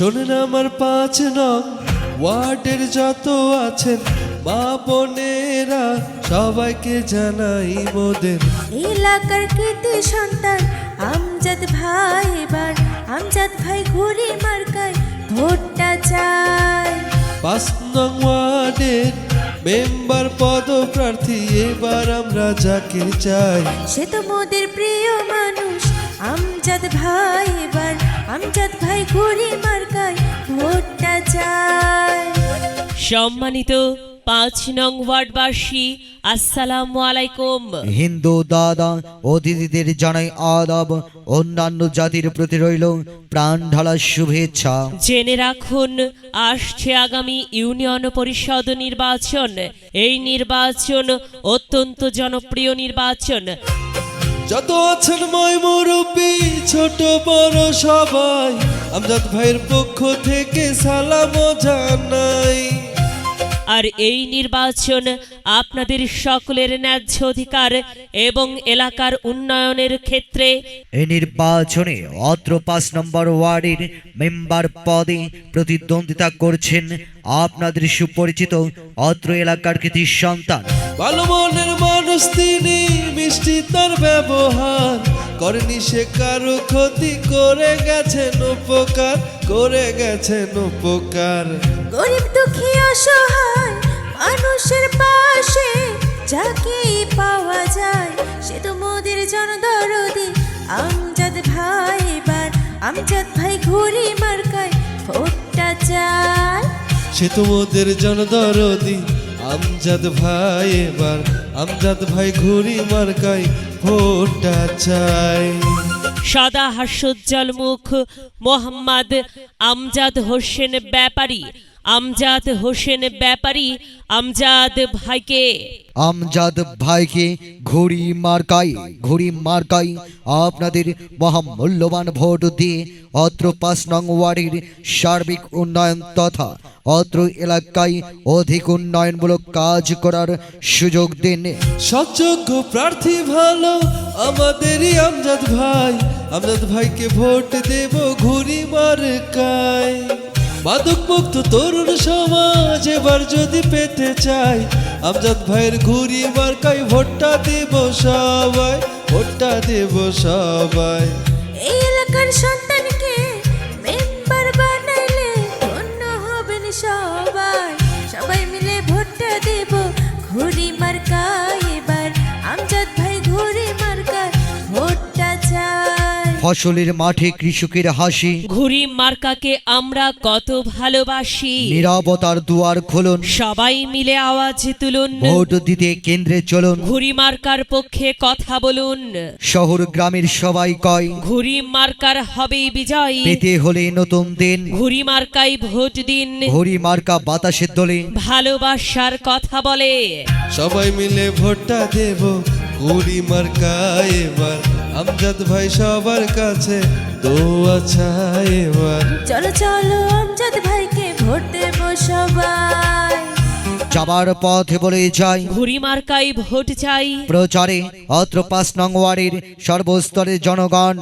শোনেন আমার 5 নং ওয়ার্ডের যত আছেন মা বোনেরা সবাইকে জানাই মোদের এলাকার কৃতি সন্তান আমজাদ ভাই, এবার আমজাদ ভাই ঘুরি মার্কায় ভোটটা চাই। 5 নং ওয়ার্ডের মেম্বার পদপ্রার্থী এবার আমরা যাকে চাই সে তো মোদের প্রিয় মানুষ আমজাদ ভাই, এবার আমজাদ ভাই ঘুরি মার্কায় ভোটটা চাই। সম্মানিত 5 নং ওয়ার্ডবাসী, আসসালামু আলাইকুম। হিন্দু দাদা ও দিদিদের জানাই আদাব, অন্যান্য জাতির প্রতি রইল প্রাণ ঢালা শুভেচ্ছা। জেনে রাখুন, আসছে আগামী ইউনিয়ন পরিষদ নির্বাচন। এই নির্বাচন অত্যন্ত জনপ্রিয় নির্বাচন। যত আছেন মই মুরব্বী ছোট বড় সবাই আমজাদ ভাইয়ের পক্ষ থেকে সালাম জানাই। আর এই নির্বাচন আপনাদের সকলের ন্যায্য অধিকার এবং এলাকার উন্নয়নের ক্ষেত্রে। এই নির্বাচনে অত্র 5 নম্বর ওয়ার্ডের মেম্বার পদে প্রতিদ্বন্দ্বিতা করছেন আপনাদের সুপরিচিত অত্র এলাকার কৃতি সন্তান। ভালো মনের মানুষ তিনি, মিষ্টি তার ব্যবহার, করেনি সে কারো ক্ষতি, করে গেছেন উপকার, করে গেছেন উপকার। গরিব দুঃখী অসহায় মানুষের পাশে যাকেই পাওয়া যায় সে তো মোদের জনদরদি আমজাদ ভাই, এবার আমজাদ ভাই ঘুরি মার্কায় ভোটটা চাই। সে তোমাদের জনদরদি আমজাদ ভাই, এবার আমজাদ ভাই ঘুরি মার্কাই ভোটটা চাই। সদা হাস্যোজ্জ্বল মুখ মোহাম্মদ আমজাদ হোসেন ব্যাপারী, আমজাদ হোসেন ব্যাপারী আমজাদ ভাইকে, আমজাদ ভাইকে ঘুড়ি মার্কাই আপনাদের মহামূল্যবান ভোট দিয়ে অত্র 5 নং ওয়ার্ডের সার্বিক উন্নয়ন তথা অত্র এলাকায় অধিক উন্নয়নমূলক কাজ করার সুযোগ দিন। সৎযোগ্য প্রার্থী ভালো আমাদেরই আমজাদ ভাই, আমজাদ ভাইকে ভোট দেব ঘুরি মার্কায়। মাদক মুক্ত তরুণ সমাজ এবার যদি পেতে চাই আমজাদ ভাইয়ের ঘুরি মার্কায় ভোটটা দেব সবাই, ভোটটা দেব সবাই। এই এলাকার সন্তানকে মেম্বার বানাইলে ধন্য হবেন সবাই, সবাই মিলে ভোটটা দেব ঘুরি মার্কায়, এবার আমজাদ ভাই ঘুরি মার্কায় ভোটটা চাই। ফসলের মাঠে কৃষকের হাসি, ঘুরি মার্কাকে আমরা কত ভালোবাসি। নিরাপত্তার দুয়ার খুলুন, সবাই মিলে আওয়াজ তুলুন, ভোট দিতে কেন্দ্রে চলুন। ঘুরি মার্কার পক্ষে কথা বলুন। শহর গ্রামের সবাই কয় ঘুরি মার্কার হবেই বিজয়, পেতে হলে নতুন দিন। ঘুরি মার্কায় ভোট দিন। ঘুড়ি মার্কা বাতাসের দোলে, ভালোবাসার কথা বলে। সবাই মিলে ভোটটা দেব ঘুরি মার্কায়, এবার আমজাদ ভাই সবার কাছে দোয়া চাই এবার। চলো চলো আমজাদ ভাইকে ভোট দেব সবাই। যাবার পথে বলে যাই ঘুরি মার্কায় ভোট চাই। প্রচারে অত্র 5 নং ওয়ার্ডের সর্বস্তরের জনগণ।